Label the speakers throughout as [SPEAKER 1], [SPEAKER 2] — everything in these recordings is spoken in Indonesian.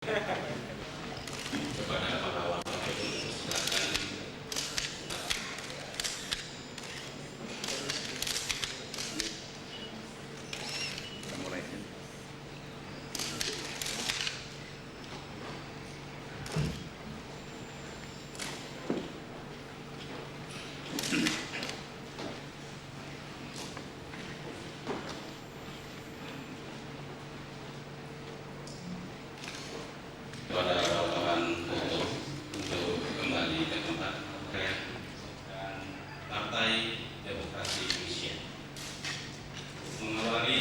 [SPEAKER 1] Kepada para ulama itu silakan mulai. Kepada kawan-kawan untuk kembali ke tempat dan Partai Demokrasi Indonesia. Mengawali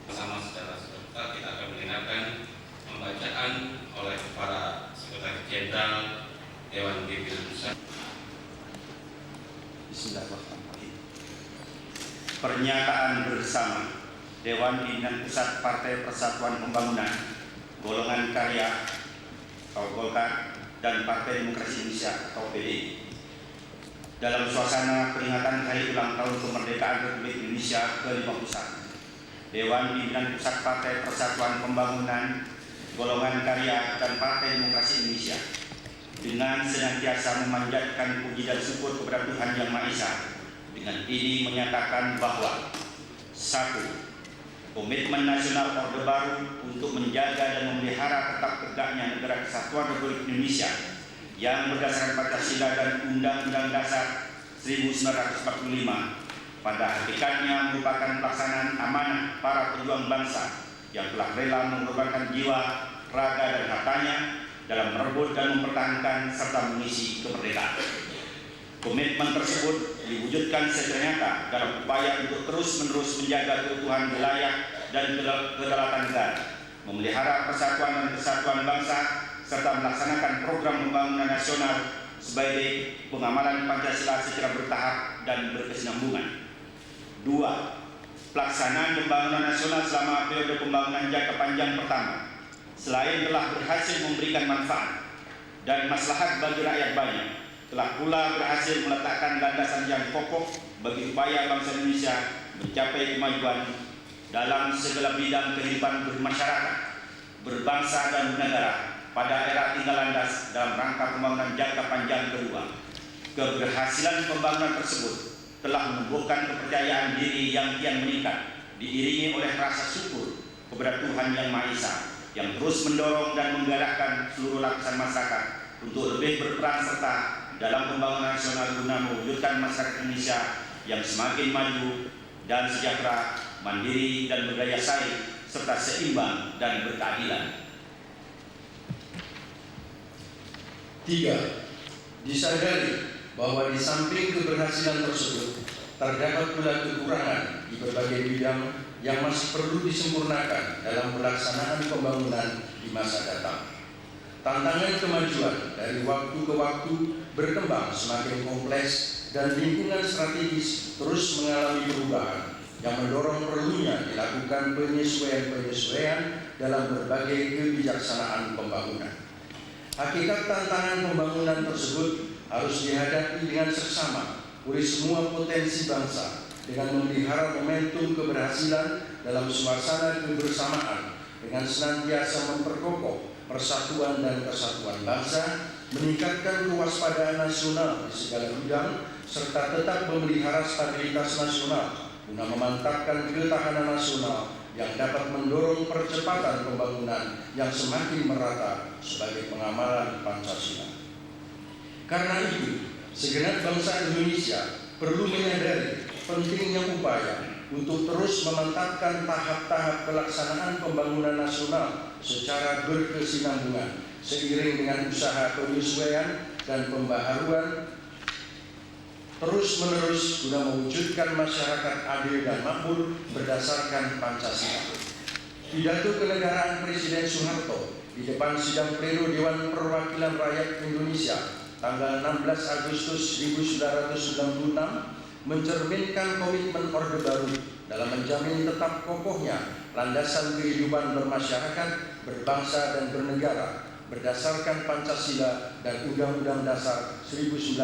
[SPEAKER 1] bersama secara serta kita akan mendengarkan pembacaan oleh para Sekretaris Jenderal Dewan Pimpinan Pusat.
[SPEAKER 2] Bismillahirrahmanirrahim. Pernyataan bersama Dewan Pimpinan Pusat Partai Persatuan Pembangunan Golongan Karya atau Golkar dan Partai Demokrasi Indonesia atau PDI dalam suasana peringatan hari ulang tahun kemerdekaan Republik Indonesia ke-51. Dewan Pimpinan Pusat Partai Persatuan Pembangunan Golongan Karya dan Partai Demokrasi Indonesia dengan senantiasa memanjatkan puji dan syukur kepada Tuhan Yang Maha Esa, dengan ini menyatakan bahwa 1. Komitmen nasional Orde Baru untuk menjaga dan memelihara tetap tegaknya negara kesatuan Republik Indonesia yang berdasarkan Pancasila dan Undang-Undang Dasar 1945 pada hakikatnya merupakan pelaksanaan amanah para pejuang bangsa yang telah rela mengorbankan jiwa, raga dan hartanya dalam merebut dan mempertahankan serta mengisi kemerdekaan. Komitmen tersebut diwujudkan secara nyata dalam upaya untuk terus-menerus menjaga keutuhan wilayah dan kedaulatan negara, memelihara persatuan dan kesatuan bangsa, serta melaksanakan program pembangunan nasional sebagai pengamalan Pancasila secara bertahap dan berkesinambungan. 2. Pelaksanaan pembangunan nasional selama periode pembangunan jangka panjang pertama, selain telah berhasil memberikan manfaat dan maslahat bagi rakyat banyak, telah pula berhasil meletakkan landasan yang kokoh bagi upaya bangsa Indonesia mencapai kemajuan dalam segala bidang kehidupan bermasyarakat, berbangsa dan bernegara pada era tinggal landas dalam rangka pembangunan jangka panjang kedua. Keberhasilan pembangunan tersebut telah menumbuhkan kepercayaan diri yang kian meningkat, diiringi oleh rasa syukur kepada Tuhan Yang Maha Esa yang terus mendorong dan menggerakkan seluruh lapisan masyarakat untuk lebih berperan serta dalam pembangunan nasional guna mewujudkan masyarakat Indonesia yang semakin maju dan sejahtera, mandiri dan berdaya saing, serta seimbang dan berkeadilan.
[SPEAKER 3] 3. Disadari bahwa di samping keberhasilan tersebut terdapat pula kekurangan di berbagai bidang yang masih perlu disempurnakan dalam pelaksanaan pembangunan di masa datang. Tantangan kemajuan dari waktu ke waktu berkembang semakin kompleks dan lingkungan strategis terus mengalami perubahan yang mendorong perlunya dilakukan penyesuaian-penyesuaian dalam berbagai kebijaksanaan pembangunan. Hakikat tantangan pembangunan tersebut harus dihadapi dengan seksama oleh semua potensi bangsa dengan memelihara momentum keberhasilan dalam suasana kebersamaan dengan senantiasa memperkokoh persatuan dan kesatuan bangsa, meningkatkan kewaspadaan nasional di segala bidang, serta tetap memelihara stabilitas nasional guna memantapkan ketahanan nasional yang dapat mendorong percepatan pembangunan yang semakin merata sebagai pengamalan Pancasila. Karena itu, segenap bangsa Indonesia perlu menyadari pentingnya upaya untuk terus memantapkan tahap-tahap pelaksanaan pembangunan nasional secara berkesinambungan seiring dengan usaha penyesuaian dan pembaharuan terus-menerus guna mewujudkan masyarakat adil dan makmur berdasarkan Pancasila. Pidato kenegaraan Presiden Soeharto di depan sidang pleno Dewan Perwakilan Rakyat Indonesia tanggal 16 Agustus 1996 mencerminkan komitmen Orde Baru dalam menjamin tetap kokohnya landasan kehidupan bermasyarakat, berbangsa dan bernegara berdasarkan Pancasila dan Undang-Undang Dasar 1945,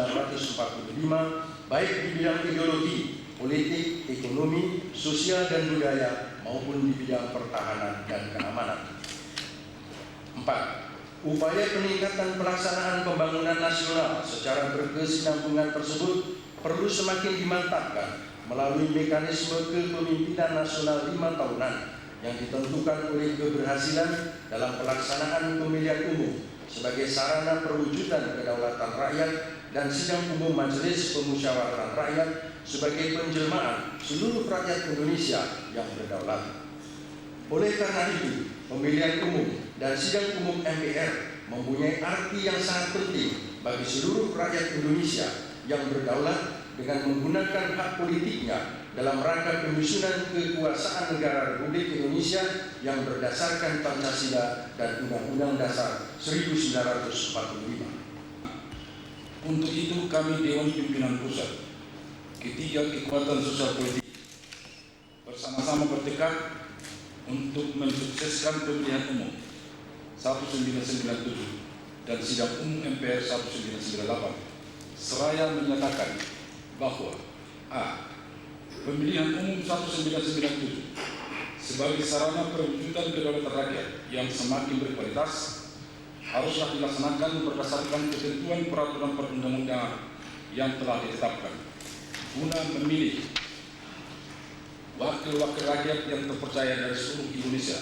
[SPEAKER 3] baik di bidang ideologi, politik, ekonomi, sosial dan budaya maupun di bidang pertahanan dan keamanan. 4. Upaya peningkatan pelaksanaan pembangunan nasional secara berkesinambungan tersebut perlu semakin dimantapkan melalui mekanisme kepemimpinan nasional 5 tahunan yang ditentukan oleh keberhasilan dalam pelaksanaan pemilihan umum sebagai sarana perwujudan kedaulatan rakyat dan sidang umum Majelis Pemusyawaratan Rakyat sebagai penjelmaan seluruh rakyat Indonesia yang berdaulat. Oleh karena itu, pemilihan umum dan sidang umum MPR mempunyai arti yang sangat penting bagi seluruh rakyat Indonesia yang berdaulat dengan menggunakan hak politiknya dalam rangka penyusunan kekuasaan negara Republik Indonesia yang berdasarkan Pancasila dan Undang-Undang Dasar 1945.
[SPEAKER 4] Untuk itu kami Dewan Pimpinan Pusat, ketiga kekuatan sosial politik, bersama-sama bertekad untuk mensukseskan pemilihan umum 1997 dan sidang umum MPR 1998, seraya menyatakan bahwa a. Pemilihan umum 1997 sebagai sarana perwujudan kedaulatan rakyat yang semakin berkualitas haruslah dilaksanakan berdasarkan ketentuan peraturan perundang-undangan yang telah ditetapkan guna memilih wakil-wakil rakyat yang terpercaya dari seluruh Indonesia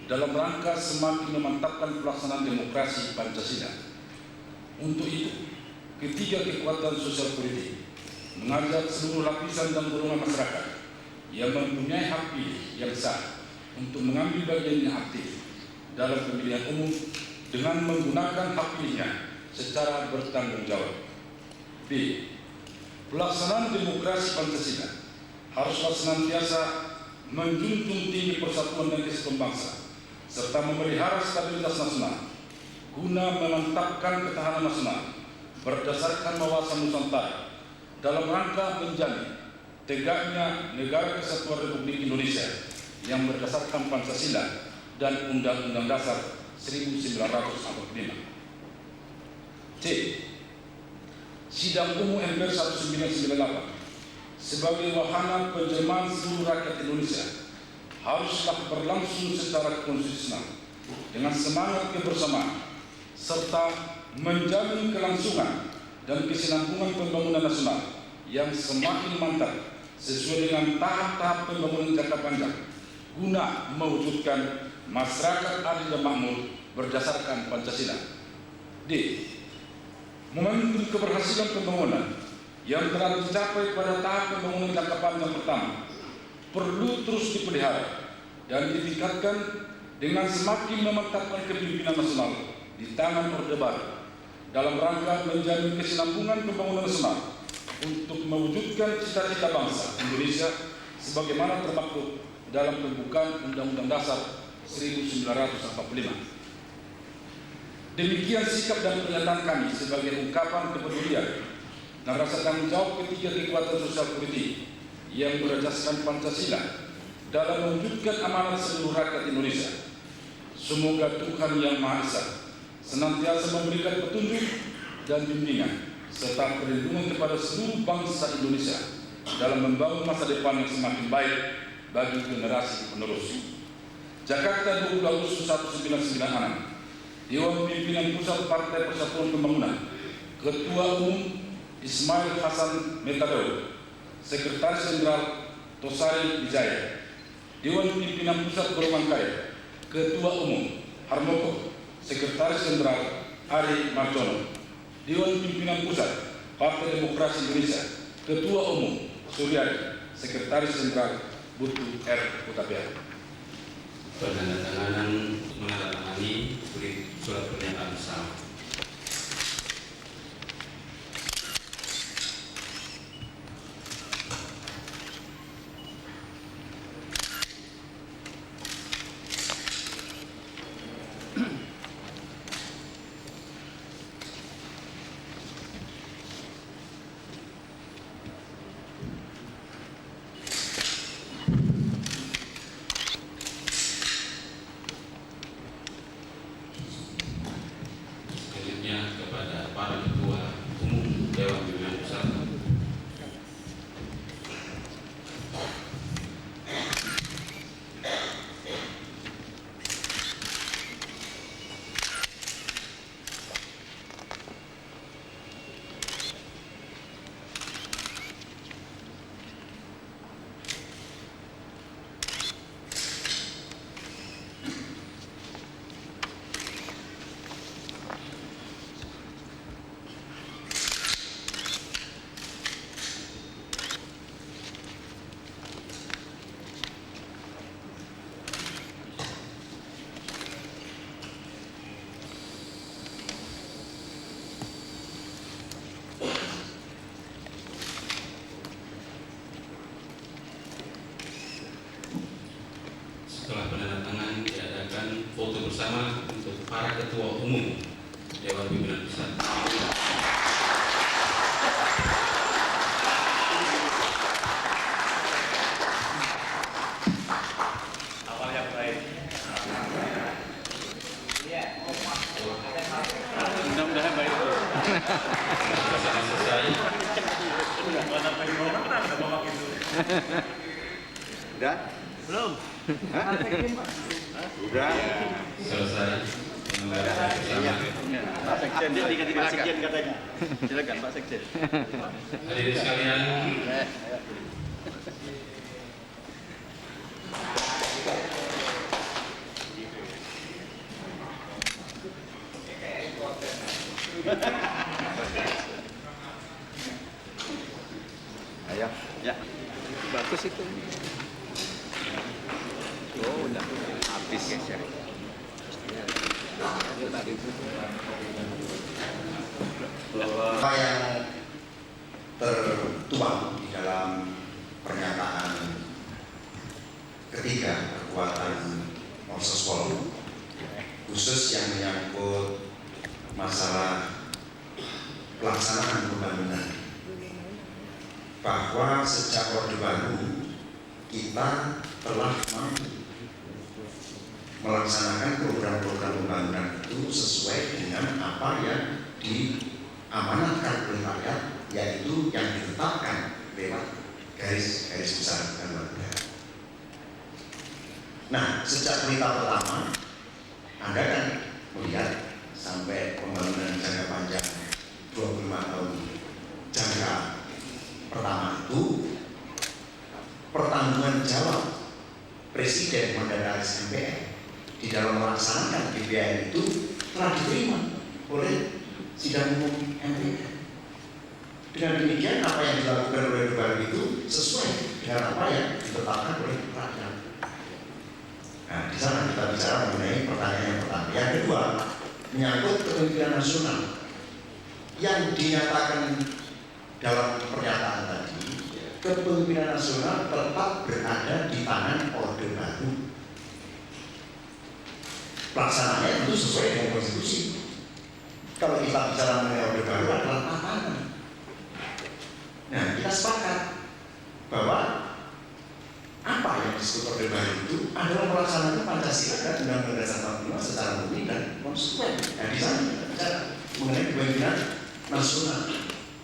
[SPEAKER 4] dalam rangka semakin memantapkan pelaksanaan demokrasi Pancasila. Untuk itu, ketiga kekuatan sosial politik mengajak seluruh lapisan dan golongan masyarakat yang mempunyai hak pilih yang sah untuk mengambil bagian yang aktif dalam pemilihan umum dengan menggunakan hak pilihnya secara bertanggung jawab. B. Pelaksanaan demokrasi Pancasila haruslah senantiasa menjunjung tinggi persatuan dan kesatuan bangsa serta memelihara stabilitas nasional guna memantapkan ketahanan nasional berdasarkan wawasan Nusantara dalam rangka menjamin tegaknya negara kesatuan Republik Indonesia yang berdasarkan Pancasila dan Undang-Undang Dasar 1945. C. Sidang Umum MPR 1998 sebagai wahana penjelmaan seluruh rakyat Indonesia haruslah berlangsung secara konstitusional dengan semangat kebersamaan serta menjamin kelangsungan dan kesinambungan pembangunan nasional yang semakin mantap sesuai dengan tahap-tahap pembangunan jangka panjang guna mewujudkan masyarakat adil dan makmur berdasarkan Pancasila. D. Momentum keberhasilan pembangunan yang telah dicapai pada tahap pembangunan jangka panjang pertama perlu terus dipelihara dan ditingkatkan dengan semakin memantapkan kepemimpinan nasional di tangan Orde Baru dalam rangka menjamin kesinambungan pembangunan nasional untuk mewujudkan cita-cita bangsa Indonesia sebagaimana termaktub dalam pembukaan Undang-Undang Dasar 1945. Demikian sikap dan pernyataan kami sebagai ungkapan kepedulian dan rasa tanggung jawab ketiga kekuatan sosial politik yang berasaskan Pancasila dalam mewujudkan amanat seluruh rakyat Indonesia. Semoga Tuhan Yang Maha Esa senantiasa memberikan petunjuk dan bimbingan serta perlindungan kepada seluruh bangsa Indonesia dalam membangun masa depan yang semakin baik bagi generasi penerus. Jakarta, 20 Agustus 1996. Dewan Pimpinan Pusat Partai Persatuan Pembangunan, Ketua Umum Ismail Hasan Metadeo, Sekretaris Jenderal Tosari Wijaya. Dewan Pimpinan Pusat Golongan Karya, Ketua Umum Harmoko, Sekretaris Jenderal Ari Marjono. Dewan Pimpinan Pusat Partai Demokrasi Indonesia, Ketua Umum Suryadi, Sekretaris Jenderal Butu R. Utapia.
[SPEAKER 1] Penandatanganan menandatangani surat pernyataan bersama. foto bersama untuk para ketua umum Dewan Pimpinan Pusat.
[SPEAKER 5] Mudah-mudahan baik.
[SPEAKER 1] Bersama selesai.
[SPEAKER 5] Udah? Belum? Udah.
[SPEAKER 1] Selesai. Bersama.
[SPEAKER 5] Pak Sekjen, dia diganti Pak Sekjen katanya. Silakan Pak Sekjen.
[SPEAKER 1] Hadirin sekalian,
[SPEAKER 5] Ayo. Ya. Bagus itu. Oh, udah habis guys ya.
[SPEAKER 2] Apa yang tertuang di dalam pernyataan ketiga kekuatan Mosespol, khusus yang menyangkut masalah pelaksanaan pembangunan, bahwa sejak Orde Baru kita telah mampu melaksanakan program-program pembangunan itu sesuai dengan apa yang diamanatkan oleh rakyat, yaitu yang ditetapkan lewat garis-garis besar haluan negara. Nah, sejak perintah pertama, Anda kan melihat sampai pembangunan jangka panjang 25 tahun jangka pertama itu, pertanggungan jawab Presiden Mandataris MPR di dalam melaksanakan GBHN itu telah diterima oleh sidang umum MPR. Dengan demikian, apa yang dilakukan oleh Orde Baru itu sesuai dengan apa yang ditetapkan oleh rakyat. Nah, di sana kita bicara mengenai pertanyaan yang pertama. Yang kedua, menyangkut kepemimpinan nasional yang dinyatakan dalam pernyataan tadi. Kepemimpinan nasional tetap berada di tangan Orde Baru. Pelaksanaannya itu sesuai dengan konstitusi. Kalau kita bicara mengenai Orde Baru adalah tatanan. Nah, kita sepakat bahwa apa yang disebut Orde Baru itu adalah melaksanakan Pancasila dan Undang-Undang Dasar 45 secara murni dan konsekuen. Nah, di sana kita bicara mengenai kepemimpinan nasional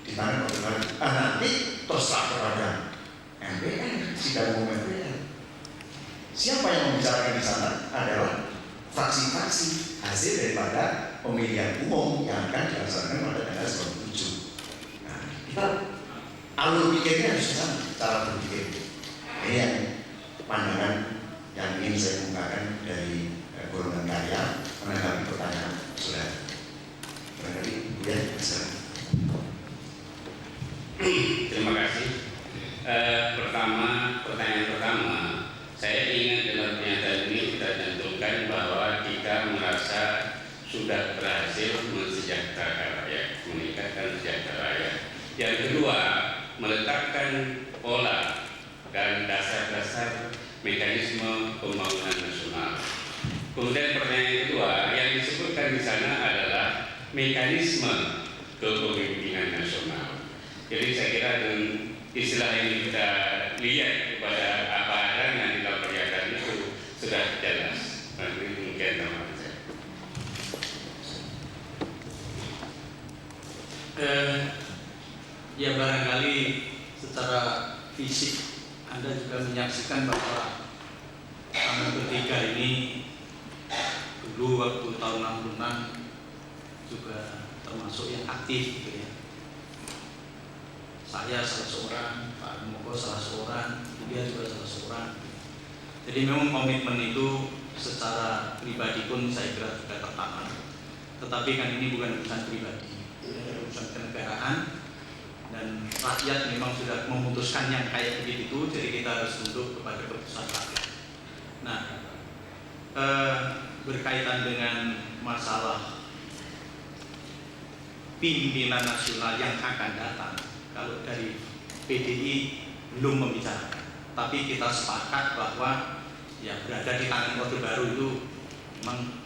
[SPEAKER 2] di tangan Orde Baru. Nanti terserah kepada MPR, sidang umum MPR. Siapa yang membicarakan di sana adalah fraksi-fraksi hasil daripada pemilihan umum yang akan dilaksanakan pada tanggal 27. Nah, kita alur pikirnya harus sama, cara berpikir. Ini yang pandangan yang ingin saya ungkapkan dari golongan karya menanggapi pertanyaan saudara. Barangkali kemudian silakan.
[SPEAKER 1] terima kasih. Pertanyaan pertama, saya ingat dalam pernyataan ini kita cantumkan bahwa kita merasa sudah berhasil mensejahterakan rakyat, meningkatkan sejahtera rakyat. Yang kedua, meletakkan pola dan dasar-dasar mekanisme pembangunan nasional. Kemudian pertanyaan kedua, yang disebutkan di sana adalah mekanisme kepemimpinan nasional. Jadi saya kira dengan istilah ini kita lihat kepada apa adanya di dalam pernyataan itu sudah jelas. Nanti mungkin teman saya.
[SPEAKER 6] Ya barangkali secara fisik Anda juga menyaksikan bahwa kami bertiga ini dulu waktu tahun 66 juga termasuk yang aktif gitu ya. Saya salah seorang, Pak Moko salah seorang, dia juga salah seorang. Jadi memang komitmen itu secara pribadi pun saya kira juga tertanam. Tetapi kan ini bukan urusan pribadi, urusan kenegaraan. Dan rakyat memang sudah memutuskan yang kayak begitu, jadi kita harus tunduk kepada keputusan rakyat. Nah, berkaitan dengan masalah pimpinan nasional yang akan datang, kalau dari PDI belum membicarakan, tapi kita sepakat bahwa ya berada di tangan Orde Baru itu memang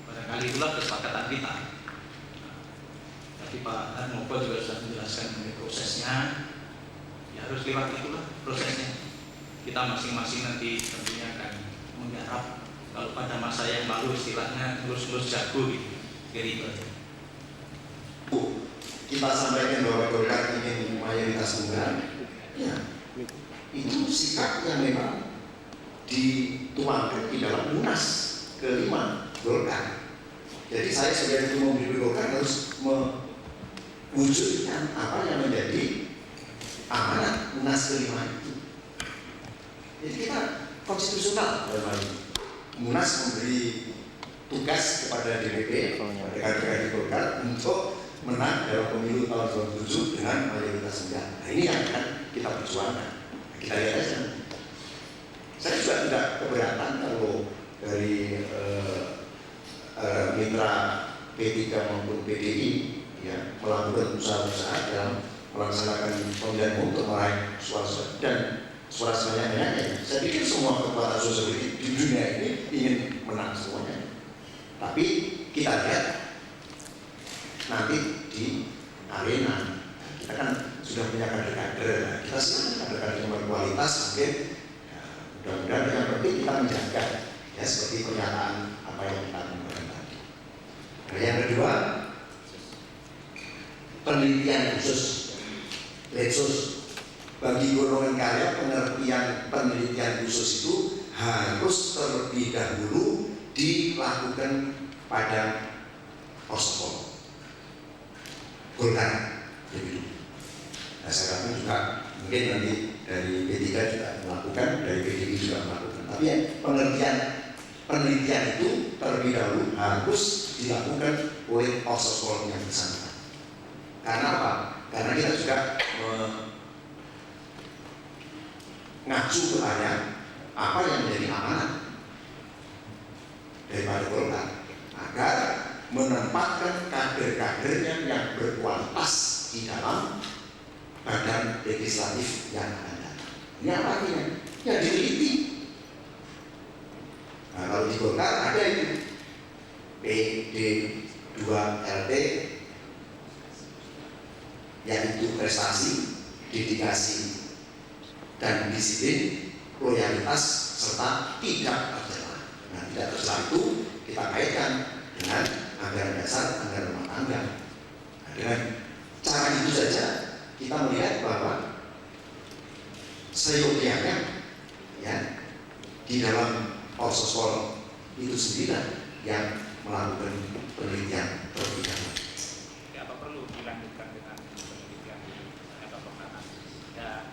[SPEAKER 6] barangkali itulah kesepakatan kita. Tapi Pak Harmoko juga sudah menjelaskan mengenai prosesnya, ya harus lewat itulah prosesnya. Kita masing-masing nanti tentunya akan menggarap. Kalau pada masa yang lalu istilahnya lulus-lulus jago gitu, itu aja.
[SPEAKER 7] Kita sampaikan bahwa Golkar ingin mayoritas tunggal, ya itu sikap yang memang dituangkan di dalam Munas kelima Golkar. Jadi saya sebagai ketua umum Golkar harus mewujudkan apa yang menjadi amanat Munas kelima itu. Jadi kita konstitusional dalam hal ini. Munas memberi tugas kepada DPP, kader-kader Golkar untuk menang dalam pemilu tahun 2007 dengan mayoritas enggak. Nah ini yang akan kita perjuangkan. Kita lihat aja. Saya juga tidak keberatan kalau dari mitra P3 maupun PDI ya, melakukan usaha-usaha dalam melaksanakan pemilihan untuk meraih suara dan suara sebanyak-banyaknya. Saya pikir semua kekuatan sosial di dunia ini ingin menang semuanya. Tapi kita lihat nanti di arena. Kita kan sudah punya kader-kader. Kita silakan kader-kader yang berkualitas mungkin. Mudah-mudahan yang penting kita menjaga ya seperti pernyataan apa yang kita lakukan tadi. Nah, yang kedua, penelitian khusus bagi golongan karya. Pengertian penelitian khusus itu harus terlebih dahulu dilakukan pada Ospol Golkar begitu. Nah, saya rasa juga mungkin nanti dari P3 juga melakukan, dari PDI juga melakukan. Tapi ya, penelitian itu terlebih dahulu harus dilakukan oleh Ospol yang bersangkutan. Karena apa? Karena kita juga ngacu kepada apa yang menjadi amanat daripada Golkar agar menempatkan kader-kadernya yang berkualitas di dalam badan legislatif yang akan datang. Ini apa artinya? Ya diteliti. Nah, kalau di Golkar ada itu PD2LT, yaitu prestasi, dedikasi, dan disiplin, loyalitas, serta tidak tercela. Nah, tidak tercela itu kita kaitkan dengan anggaran dasar, anggaran rumah tangga. Nah, dengan cara itu saja kita melihat bahwa seyogianya ya di dalam Ospol itu sendiri yang melakukan penelitian terlebih dahulu.
[SPEAKER 8] Apa perlu dilanjutkan dengan penelitian atau pemeriksaan? Ya.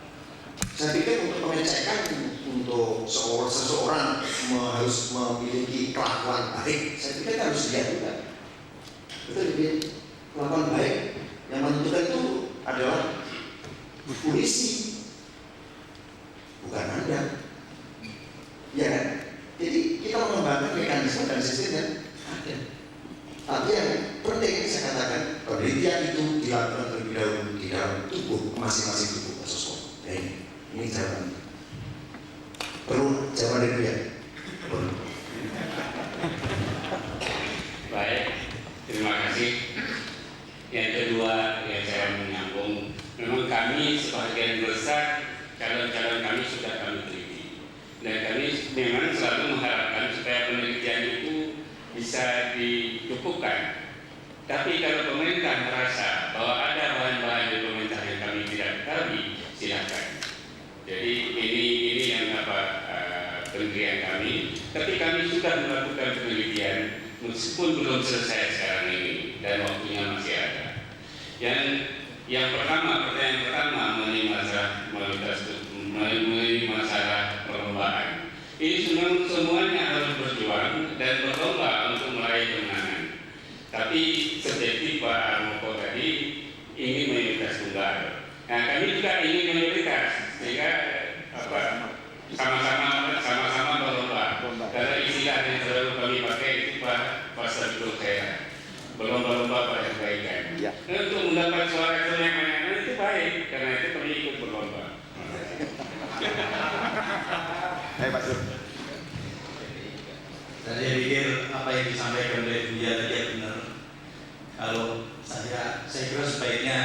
[SPEAKER 7] Saya pikir untuk pengecekan untuk seseorang harus memiliki kelakuan baik, saya pikir harus dilihat juga. Betul, kelakuan baik yang menentukan itu adalah polisi, bukan Anda. Ya kan? Jadi kita mengembangkan mekanisme dan sistem yang ada. Tapi yang penting saya katakan penelitian itu dilakukan terlebih dahulu di dalam tubuh masing-masing tubuh Ospol. Ya ini jawaban. Perlu jawaban itu ya.
[SPEAKER 1] Baik, terima kasih. Yang kedua yang saya menyambung, memang kami sebagian besar calon-calon kami sudah kami teliti, dan kami memang selalu mengharapkan supaya penelitian itu bisa dicukupkan. Tapi kalau pemerintah merasa bahwa ada bahan-bahan di pemerintah yang kami tidak ketahui, silakan. Jadi ini yang penelitian kami. Tapi kami sudah melakukan penelitian meskipun belum selesai sekarang ini dan waktunya masih ada. Yang pertama, pertanyaan pertama mengenai masalah perlombaan. Ini semuanya harus berjuang dan berlomba untuk meraih kemenangan. Tapi seperti Pak Harmoko tadi ingin mayoritas tunggal. Nah, kami juga ingin mayoritas sehingga sama-sama berlomba. Karena istilah yang selalu kami pakai itu Pak Sabtu saya berlomba-lomba pada kebaikan. Ya. Untuk mendapat suara yang banyak itu baik, karena itu kami ikut berlomba.
[SPEAKER 3] Dari
[SPEAKER 6] Saya pikir apa yang disampaikan oleh Buya tadi benar. Kalau saya kira sebaiknya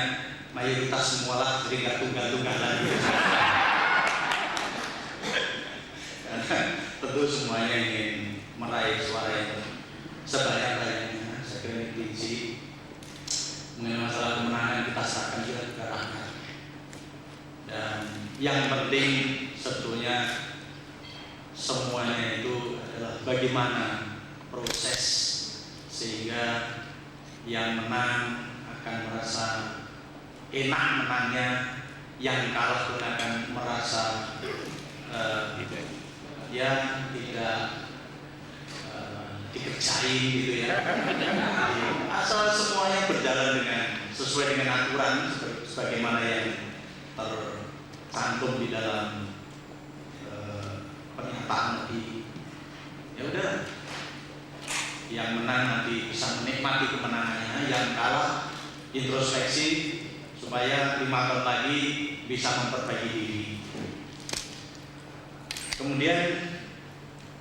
[SPEAKER 6] mayoritas semualah, jadi nggak tunggal-tunggal lagi. Karena tentu semuanya ingin meraih suara yang sebanyak-banyaknya. Saya kira ini prinsip. Mengenai masalah kemenangan kita serahkan juga ke rakyat. Dan yang penting sebetulnya semuanya itu adalah bagaimana proses sehingga yang menang akan merasa enak menangnya, yang kalah pun akan merasa ya tidak dikerjain gitu ya. Asal semuanya berjalan dengan sesuai dengan aturan sebagaimana yang tercantum di dalam pernyataan tadi. Ya udah, yang menang nanti bisa menikmati kemenangannya, yang kalah introspeksi supaya 5 tahun lagi bisa memperbaiki diri. Kemudian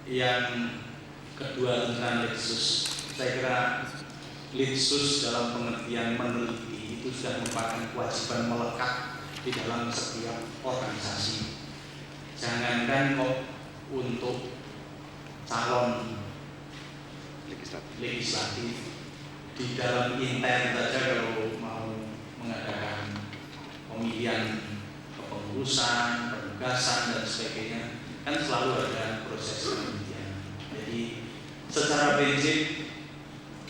[SPEAKER 6] yang kedua tentang Litsus, saya kira Litsus dalam pengertian meneliti itu sudah merupakan kewajiban melekat di dalam setiap organisasi. Jangankan kok untuk calon legislatif, di dalam intern saja kalau mau mengadakan pemilihan kepengurusan, penugasan dan sebagainya kan selalu ada proses penelitian. Jadi secara prinsip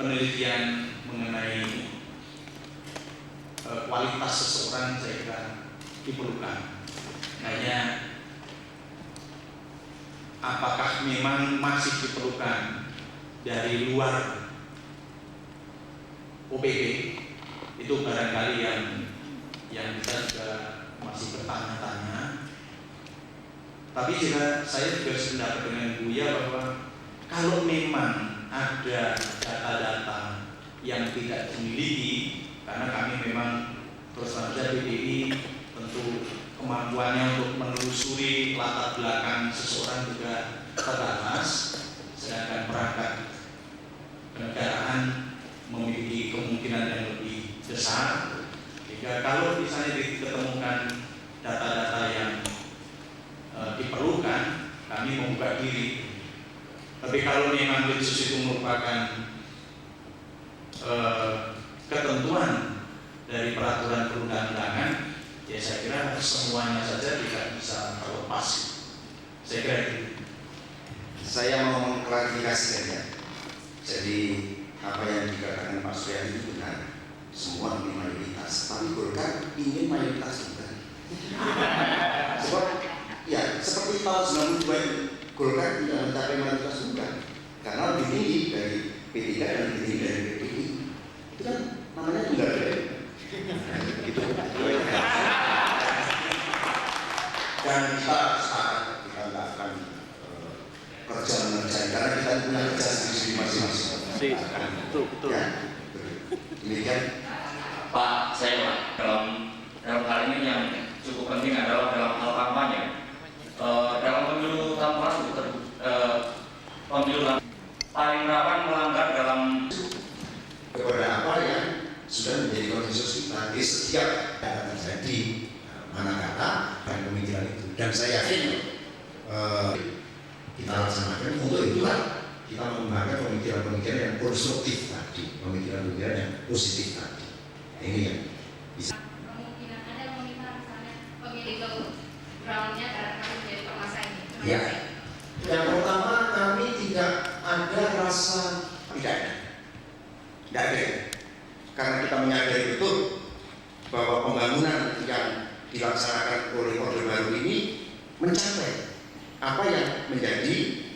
[SPEAKER 6] penelitian mengenai kualitas seseorang saya kira diperlukan. Hanya apakah memang masih diperlukan dari luar OPP, itu barangkali yang kita juga masih bertanya-tanya. Tapi juga saya juga sependapat dengan Buya bahwa kalau memang ada data-data yang tidak dimiliki, karena kami memang terus saja PDI tentu kemampuannya untuk menelusuri latar belakang seseorang juga terbatas, sedangkan perangkat kenegaraan memiliki kemungkinan yang lebih besar. Jika kalau misalnya ditemukan data-data yang diperlukan, kami membuka diri. Tapi kalau memang Litsus itu merupakan ketentuan dari peraturan perundang-undangan, ya saya kira semuanya saja tidak bisa terlepas. Saya kira itu.
[SPEAKER 7] Saya mau mengklarifikasikan ya. Jadi apa yang dikatakan Pak Surya itu benar. Semua ingin mayoritas, tapi Golkar ingin mayoritas juga. Sebab ya seperti tahun 92 Golkar tidak mencapai mayoritas juga, karena lebih tinggi dari P3 dan lebih tinggi dari PDI. Itu kan namanya tunggal dari. Gitu. Dan kita sepakat kita tidak akan kerja mengerjain karena kita punya kerja sendiri masing-masing.
[SPEAKER 5] Betul.
[SPEAKER 7] Ya, demikian.
[SPEAKER 9] Pak, saya dalam hal ini yang cukup penting adalah dalam hal kampanye. Dalam pemilu tahun lalu, pemilu paling rawan melanggar dalam
[SPEAKER 7] kepada apa yang sudah menjadi konsensus kita di setiap yang terjadi mana kata dan pemikiran itu. Dan saya yakin kita laksanakan untuk itulah kita mengembangkan pemikiran-pemikiran yang konstruktif tadi, pemikiran-pemikiran yang positif tadi. Ini yang bisa.
[SPEAKER 10] Kemungkinan ada meminta misalnya pemilih groundnya karena kami menjadi permasalahan ini.
[SPEAKER 7] Ya. Yang pertama kami tidak ada rasa tidak ada. Karena kita menyadari betul bahwa pembangunan yang dilaksanakan oleh Orde Baru ini mencapai apa yang menjadi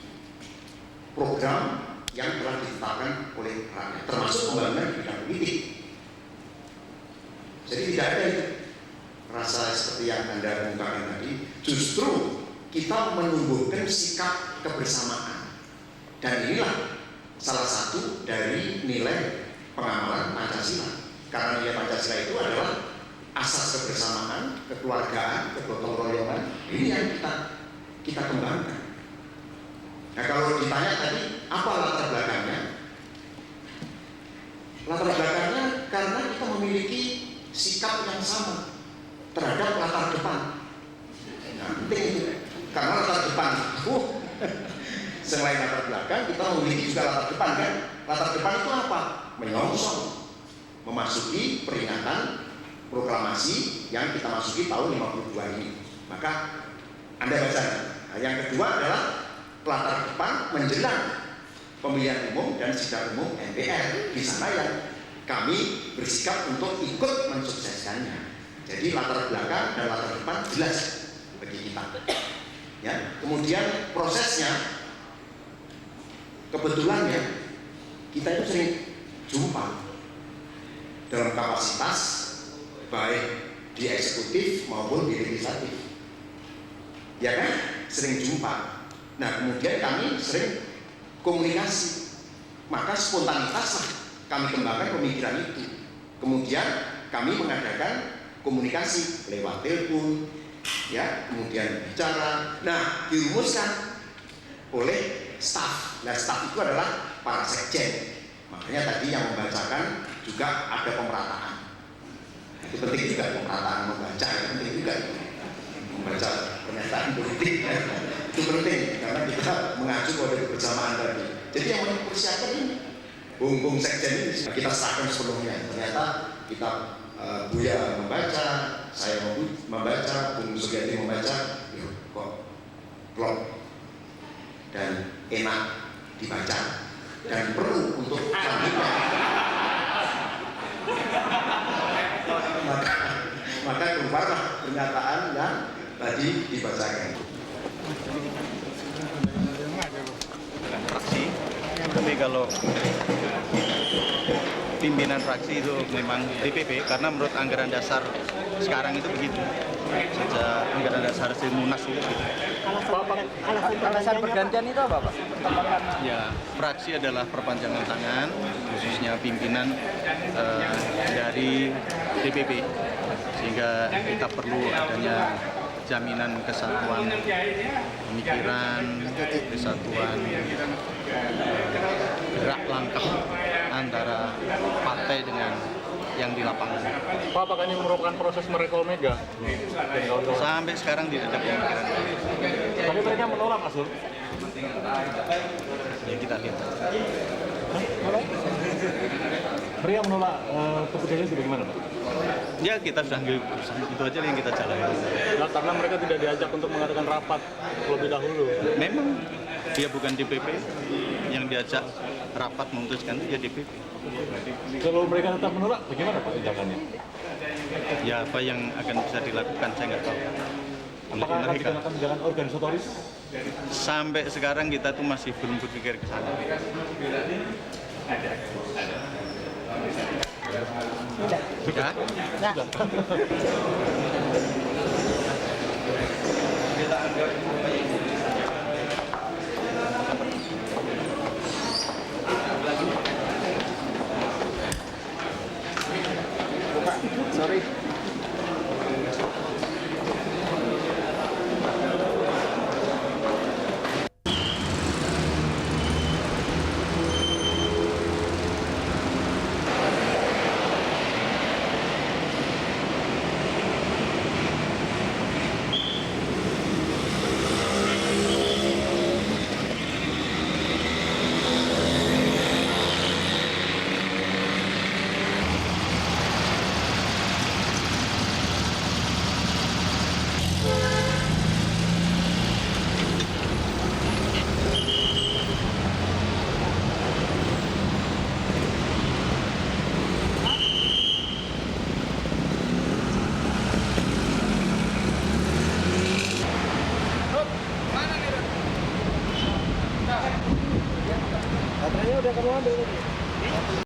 [SPEAKER 7] program yang telah ditetapkan oleh rakyat, termasuk pembangunan di bidang politik. Jadi tidak ada itu rasa seperti yang Anda mengungkapkan tadi. Justru kita menumbuhkan sikap kebersamaan, dan inilah salah satu dari nilai pengamalan Pancasila. Karena nilai Pancasila itu adalah asas kebersamaan, kekeluargaan, kegotong royongan. Ini yang kita kembangkan. Nah kalau ditanya tadi apa latar belakangnya? Latar belakangnya karena kita memiliki sikap yang sama terhadap latar depan. Nah penting itu, karena latar depan itu selain latar belakang kita memiliki juga latar depan kan? Latar depan itu apa? Menyongsong memasuki peringatan proklamasi yang kita masuki tahun 52 ini. Maka Anda baca. Nah, yang kedua adalah latar depan menjelang pemilihan umum dan sidang umum MPR. Di sana yang kami bersikap untuk ikut mensukseskannya. Jadi latar belakang dan latar depan jelas bagi kita. Ya, kemudian prosesnya, kebetulannya kita itu sering jumpa dalam kapasitas baik di eksekutif maupun di legislatif, ya kan, sering jumpa. Nah kemudian kami sering komunikasi, maka spontanitas kami kembangkan pemikiran itu. Kemudian kami mengadakan komunikasi lewat telepon, ya, kemudian bicara. Nah dirumuskan oleh staf. Nah staf itu adalah para sekjen. Makanya tadi yang membacakan juga ada pemerataan. Itu penting juga, pemerataan membaca, penting juga membaca pernyataan politik. Itu penting karena kita mengacu pada kebersamaan tadi. Jadi yang mempersiapkan ini bung sekjen ini kita serahkan sepenuhnya. Ternyata kita Buya membaca, saya membaca, Bung Suryadi membaca, kok klop dan enak dibaca dan perlu untuk selanjutnya. Maka keluarlah pernyataan yang tadi dibacakan.
[SPEAKER 5] Fraksi, tapi kalau pimpinan fraksi itu memang DPP, karena menurut anggaran dasar sekarang itu begitu. Sejak anggaran dasar Munas itu gitu.
[SPEAKER 11] Alasan pergantian itu apa, Pak?
[SPEAKER 5] Ya, fraksi adalah perpanjangan tangan, khususnya pimpinan dari DPP, sehingga kita perlu adanya jaminan kesatuan pemikiran, kesatuan gerak langkah antara partai dengan yang di lapangan.
[SPEAKER 11] Pak, apakah ini merupakan proses merekol Mega?
[SPEAKER 5] Sampai sekarang tidak ada pemikiran.
[SPEAKER 11] Tapi mereka menolak, Mas Sur.
[SPEAKER 5] Ya kita lihat.
[SPEAKER 11] Mereka menolak keputusannya itu bagaimana, Pak?
[SPEAKER 5] Ya kita sudah ambil keputusan, itu aja yang kita jalani.
[SPEAKER 11] Nah, karena mereka tidak diajak untuk mengadakan rapat terlebih dahulu.
[SPEAKER 5] Memang dia bukan DPP, yang diajak rapat memutuskan itu ya DPP.
[SPEAKER 11] Kalau mereka tetap menolak, bagaimana Pak tindakannya?
[SPEAKER 5] Ya apa yang akan bisa dilakukan saya nggak tahu.
[SPEAKER 11] Apakah akan dikenakan tindakan organisatoris?
[SPEAKER 5] Sampai sekarang kita tuh masih belum berpikir ke sana. Sudah? Sudah.
[SPEAKER 11] Sorry. Baterainya udah kamu ambil tadi.